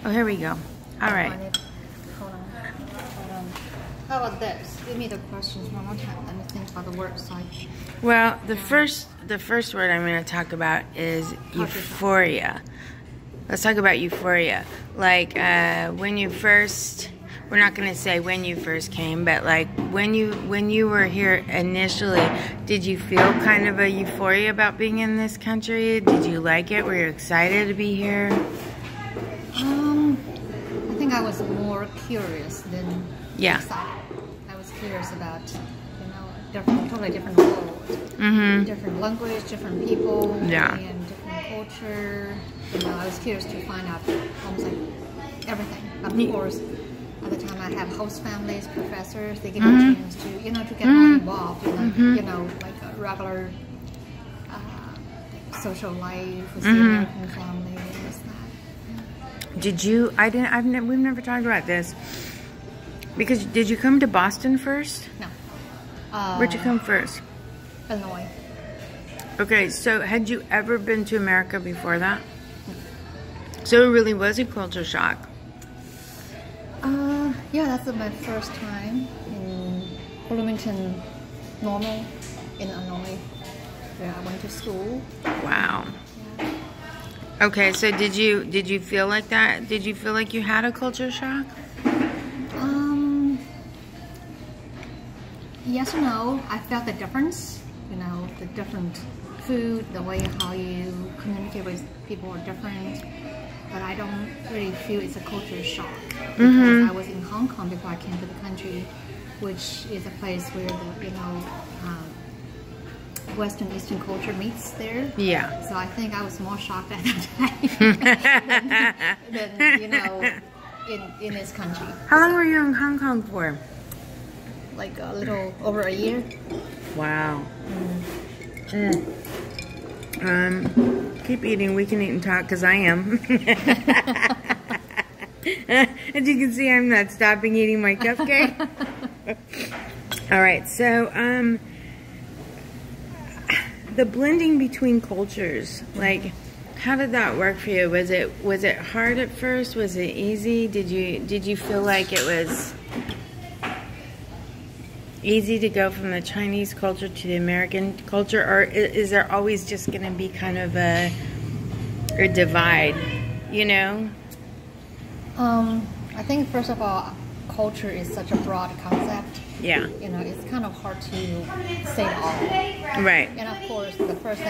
Oh, here we go. All right. Hold on. How about this? Give me the questions one more time. Let me think about the word side. Well, the first word I'm going to talk about is euphoria. Let's talk about euphoria. Like when you first, we're not going to say when you first came, but like when you were here initially, did you feel kind of a euphoria about being in this country? Did you like it? Were you excited to be here? I think I was more curious than excited. I was curious about, totally different world, different language, different people, and different culture. I was curious to find out almost like everything. Of course, at the time I have host families, professors. They give me a chance to, to get more involved in, like a regular social life with the American family. Did you? We've never talked about this. Because did you come to Boston first? No. Where'd you come first? Illinois. Okay, so had you ever been to America before that? So it really was a culture shock. Yeah, that's my first time in Bloomington Normal in Illinois, where I went to school. Wow. Yeah. Okay, so did you feel like that? Did you feel like you had a culture shock? Yes or no. I felt the difference. The different food, the way how you communicate with people are different. But I don't really feel it's a culture shock because I was in Hong Kong before I came to the country, which is a place where the Western Eastern culture meets there. Yeah. So I think I was more shocked at that time than in this country. How long were you in Hong Kong for? Like a little over a year. Wow. Keep eating. We can eat and talk because I am. As you can see, I'm not stopping eating my cupcake. All right. So, the blending between cultures, like, how did that work for you? Was it hard at first? Was it easy? Did you feel like it was easy to go from the Chinese culture to the American culture, or is there always just going to be kind of a divide, I think first of all, culture is such a broad concept. Yeah. It's kind of hard to say it all. Right. And of course, the first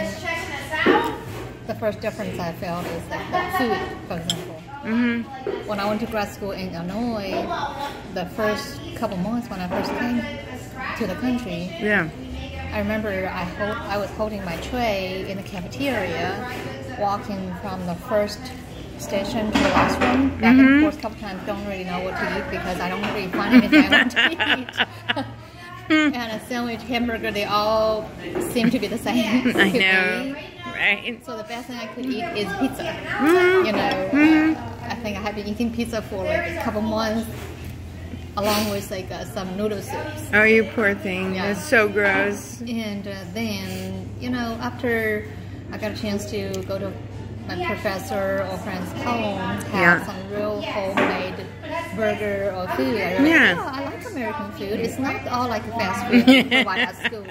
difference I felt is the food, for example. When I went to grad school in Illinois, the first couple months when I first came to the country, I remember I was holding my tray in the cafeteria, walking from the first station to the last one. Back and forth a couple times, don't really know what to eat because I don't really find anything I want to eat. And a sandwich, hamburger, they all seem to be the same. I know, right? So the best thing I could eat is pizza. I think I have been eating pizza for like a couple months, along with like some noodle soups. Oh, you poor thing. Yeah. That's so gross. And then, after I got a chance to go to my professor or friend's home, have some real homemade burger or food, I realized, I like American food. It's not all like fast food provided at school.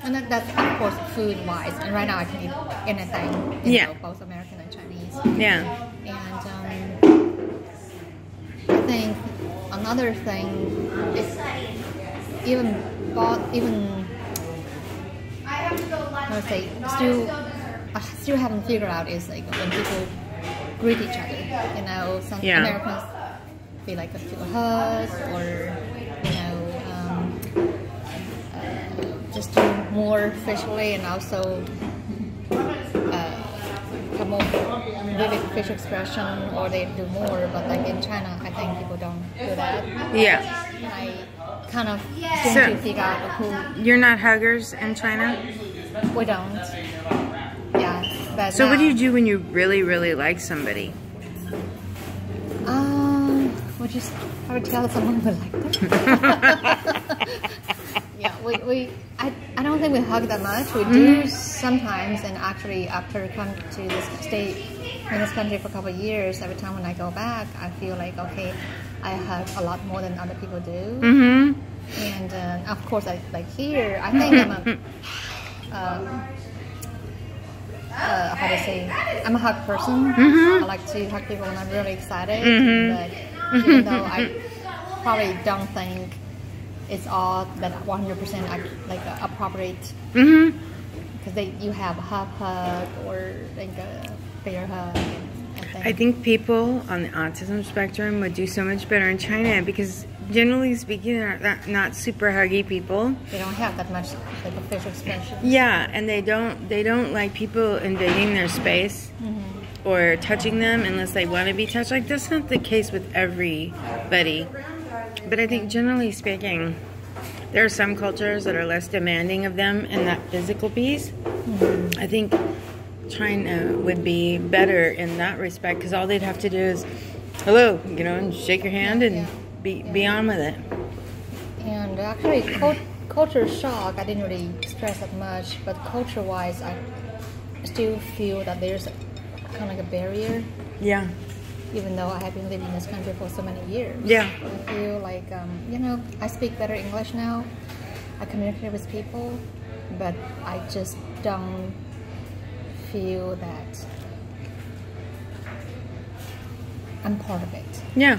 And that's, of course, food-wise. And right now I can eat anything, both American and Chinese. Yeah. And I think another thing is I still haven't figured out is like when people greet each other. Some Americans they like us to hug or just do more officially and also have more vivid facial expression, or they do more. But like in China, I think people don't do that. Yeah. I kind of seem to figure out who. You're not huggers in China? We don't. Yeah. But so what do you do when you really, really like somebody? I would tell someone we like them. Yeah, I don't think we hug that much. We do sometimes, and actually after coming to this state in this country for a couple of years, every time when I go back, I feel like, okay, I hug a lot more than other people do. And of course, like here, I think I'm how to say, I'm a hug person. I like to hug people when I'm really excited. But even though I probably don't think it's all that 100% like appropriate. Because you have a half hug or like a bear hug. I think people on the autism spectrum would do so much better in China because generally speaking, they're not super huggy people. They don't have that much like a facial expression. Yeah, and they don't like people invading their space or touching them unless they want to be touched. Like that's not the case with everybody, but I think generally speaking, there are some cultures that are less demanding of them in that physical piece. I think China would be better in that respect because all they'd have to do is hello, you know, and shake your hand and be on with it. And actually, culture shock, I didn't really stress that much, but culture-wise, I still feel that there's kind of like a barrier. Yeah. Even though I have been living in this country for so many years. Yeah. I feel like, you know, I speak better English now. I communicate with people, but I just don't feel that I'm part of it. Yeah.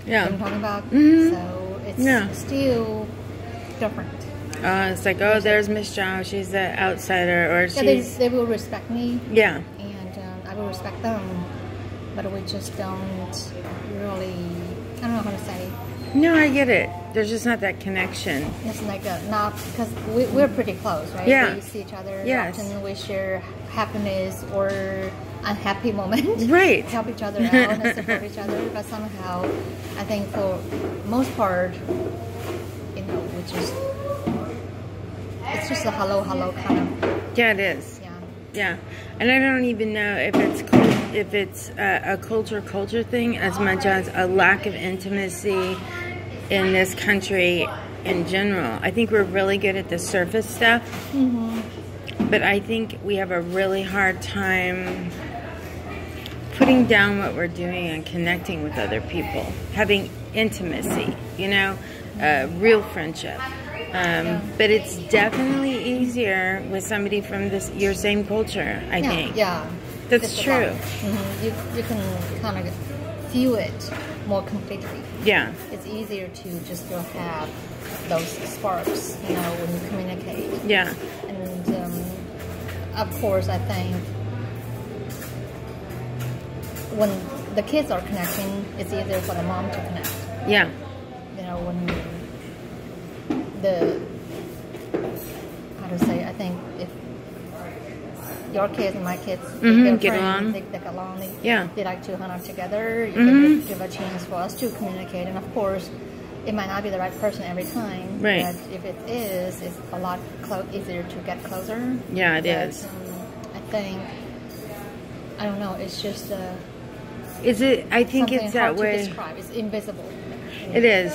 Yeah. You know what I'm talking about? So it's still different. It's like, oh, there's Miss Zhao. She's the outsider, or she's... They will respect me. Yeah. And I will respect them. But we just don't really, I don't know how to say. No, I get it. There's just not that connection. It's like not, because we're pretty close, right? Yeah. We see each other. Yes. Often we share happiness or unhappy moments. Right. Help each other out and support each other. But somehow, I think for most part, you know, it's just a hello kind of. Yeah, it is. Yeah, and I don't even know if it's a culture thing as much as a lack of intimacy in this country in general. I think we're really good at the surface stuff, but I think we have a really hard time putting down what we're doing and connecting with other people, having intimacy, you know, real friendship. But it's definitely easier with somebody from your same culture, I think. Yeah. That's true. You can kind of feel it more completely. Yeah. It's easier to just have those sparks, you know, when you communicate. Yeah. And of course, I think when the kids are connecting, it's easier for the mom to connect. Yeah. You know, when how to say, I think if your kids and my kids get along. They get along. Yeah. They like to hang out together. You can give a chance for us to communicate. And of course, it might not be the right person every time. Right. But if it is, it's a lot easier to get closer. Yeah, it is. I think, I don't know, it's just is it? I think it's that way. To describe. It's invisible. It is.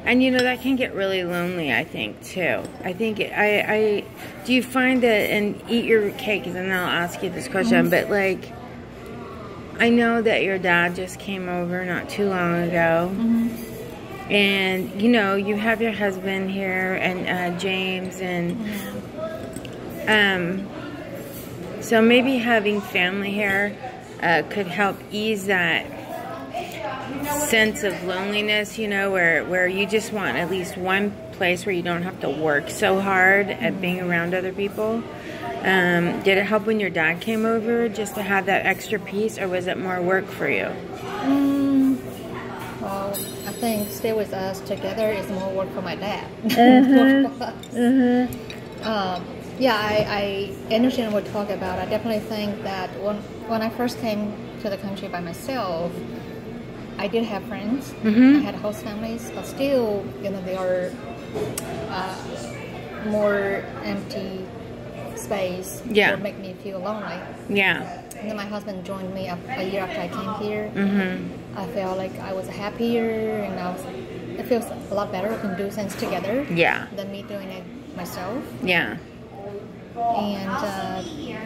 And you know, that can get really lonely, I think, too. I think, do you find that, and eat your cake, and then I'll ask you this question, but like, I know that your dad just came over not too long ago, and, you know, you have your husband here, and James, and, so maybe having family here could help ease that sense of loneliness, you know, where you just want at least one place where you don't have to work so hard at being around other people. Did it help when your dad came over just to have that extra piece, or was it more work for you? Well, I think stay with us together is more work for my dad. Yeah, I understand what we're talking about. I definitely think that when I first came to the country by myself, I did have friends. I had host families, but still, you know, they are more empty space. Yeah. Would make me feel lonely. Yeah. And then my husband joined me a year after I came here. I felt like I was happier, and it feels a lot better. We can do things together. Yeah. Than me doing it myself. Yeah. And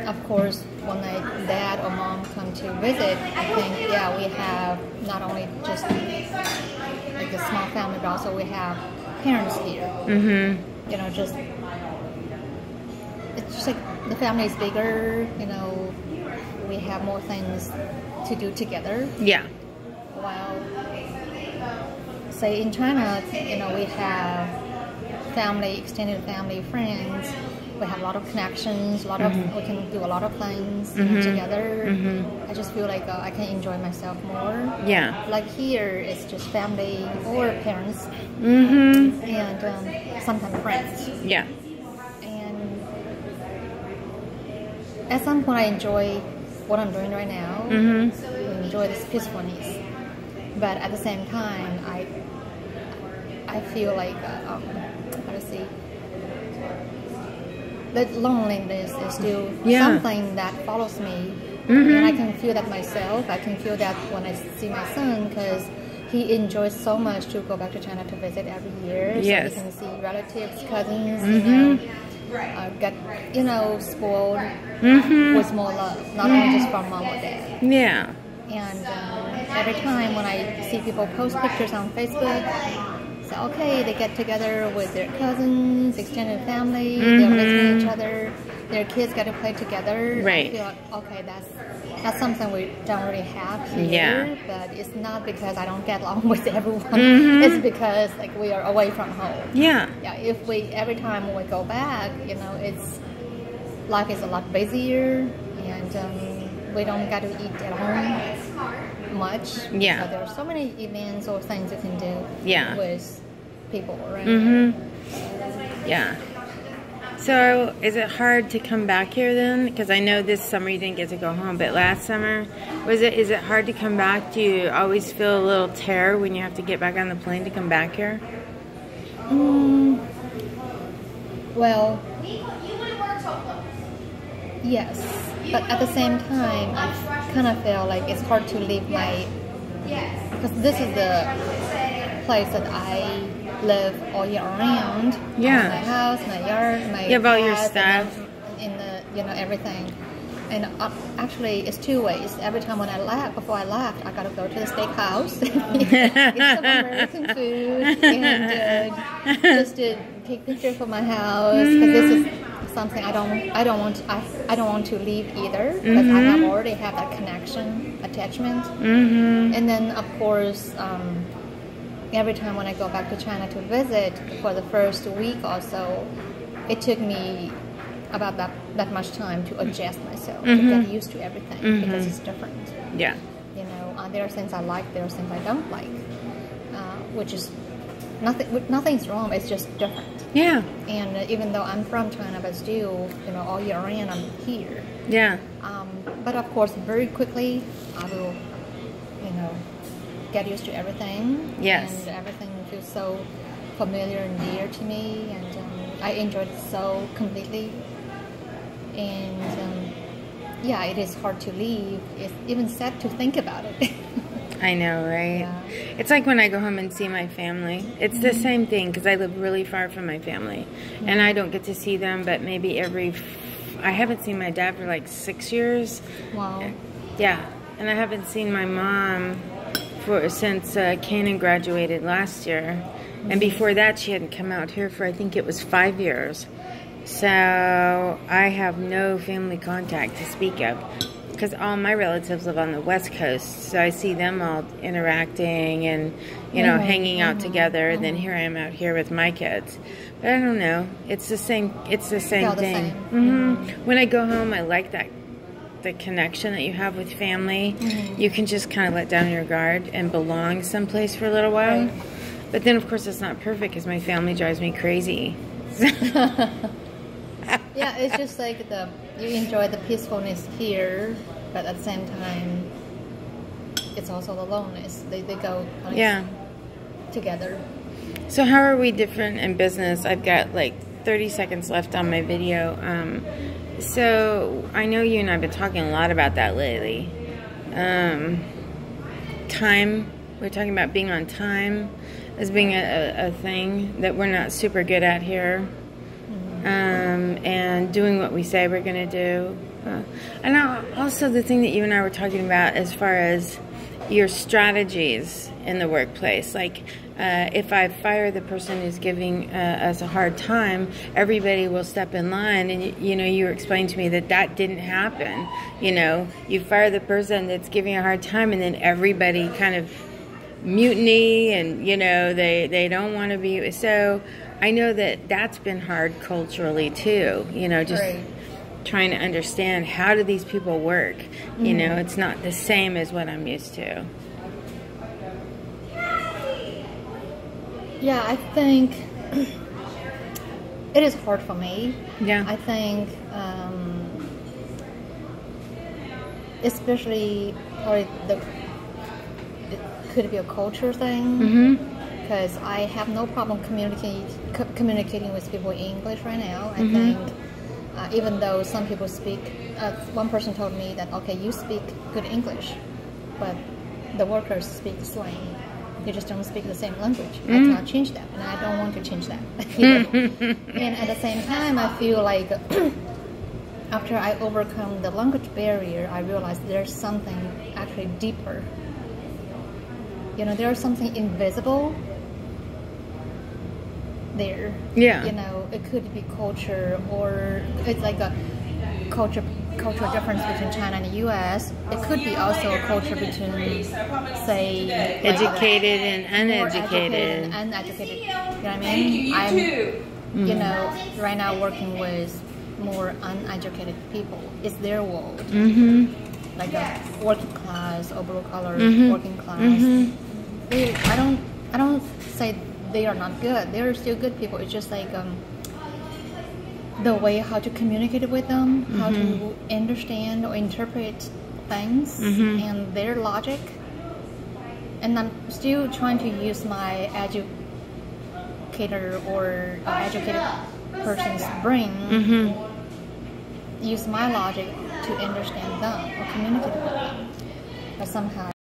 of course, when my dad or mom come to visit, I think, yeah, we have not only just like a small family, but also we have parents here. Mm-hmm. You know, just it's just like the family is bigger. You know, we have more things to do together. Yeah. While, say in China, you know, we have family, extended family, friends. We have a lot of connections. A lot of we can do a lot of things together. Mm-hmm. I just feel like I can enjoy myself more. Yeah. Like here, it's just family or parents, and sometimes friends. Yeah. And at some point, I enjoy what I'm doing right now. I enjoy this peacefulness, but at the same time, I feel like how to say. That loneliness is still something that follows me, and I can feel that myself. I can feel that when I see my son, because he enjoys so much to go back to China to visit every year. Yes. So he can see relatives, cousins, you know, get, you know, spoiled with more love, not only just from mom or dad. Yeah. And every time when I see people post pictures on Facebook, okay, they get together with their cousins, extended family, they're visiting each other, their kids get to play together. Right. I feel like, okay, that's something we don't really have here, but it's not because I don't get along with everyone. It's because like we are away from home. Yeah. Yeah. If we every time we go back, you know, life is a lot busier, and we don't get to eat at home much. Yeah. So there are so many events or things you can do. Yeah. With people around. Yeah. So, is it hard to come back here then? Because I know this summer you didn't get to go home, but last summer, is it hard to come back? Do you always feel a little terror when you have to get back on the plane to come back here? Well, yes. But at the same time, I kind of feel like it's hard to leave because this is the place that I live all year round. Yeah. My house, my yard, my you have all your stuff in the, you know, everything. And actually, it's two ways. Every time before I left, I got to go to the steakhouse, get some American food, and just to take pictures for my house, because this is something I don't want to leave either, because I have already have that connection, attachment, and then of course. Every time when I go back to China to visit for the first week or so, it took me about that much time to adjust myself, to get used to everything, because it's different. Yeah. You know, there are things I like, there are things I don't like, which is nothing's wrong. It's just different. Yeah. And even though I'm from China, but still, you know, all year round I'm here. Yeah. But of course, very quickly I will, you know, get used to everything. Yes. And everything feels so familiar and dear to me, and I enjoyed it so completely. And yeah, it is hard to leave. It's even sad to think about it. I know, right? Yeah. It's like when I go home and see my family. It's the same thing, because I live really far from my family. And I don't get to see them, but maybe I haven't seen my dad for like 6 years. Wow. Yeah. And I haven't seen my mom since Kanan graduated last year, and before that she hadn't come out here for I think it was 5 years. So I have no family contact to speak of, because all my relatives live on the West Coast, so I see them all interacting and, you know, hanging out together, and then here I am out here with my kids. But I don't know, it's the same thing. When I go home, I like the connection that you have with family. You can just kind of let down your guard and belong someplace for a little while. Right. But then, of course, it's not perfect, because my family drives me crazy. Yeah, it's just like you enjoy the peacefulness here, but at the same time, it's also the loneliness. They go together. So how are we different in business? I've got like 30 seconds left on my video. So I know you and I have been talking a lot about that lately. Time. We're talking about being on time as being a thing that we're not super good at here. And doing what we say we're going to do. And also the thing that you and I were talking about as far as your strategies in the workplace, like if I fire the person who's giving us a hard time, everybody will step in line. And you know, you were explaining to me that that didn't happen. You know, you fire the person that's giving a hard time, and then everybody kind of mutiny, and you know, they don't want to be. So I know that that's been hard culturally too. You know, just trying to understand, how do these people work? You know, it's not the same as what I'm used to. Yeah, I think it is hard for me. Yeah. I think, especially probably it could be a culture thing. Because I have no problem communicating with people in English right now. I think even though some people speak, one person told me that, okay, you speak good English, but the workers speak slang. They just don't speak the same language. I cannot change that, and I don't want to change that. And at the same time, I feel like after I overcome the language barrier, I realized there's something actually deeper. You know, there's something invisible there. Yeah. You know, it could be culture, or it's like a cultural difference between China and the U.S. It could be also a culture between, say, educated and uneducated. Uneducated. You know what I mean? I'm, you know, right now working with more uneducated people. It's their world. Like a working class or blue collar working class. I don't say they are not good. They are still good people. It's just like the way how to communicate with them, how to understand or interpret things and their logic. And I'm still trying to use my educator or educated person's brain, use my logic to understand them or communicate with them. But somehow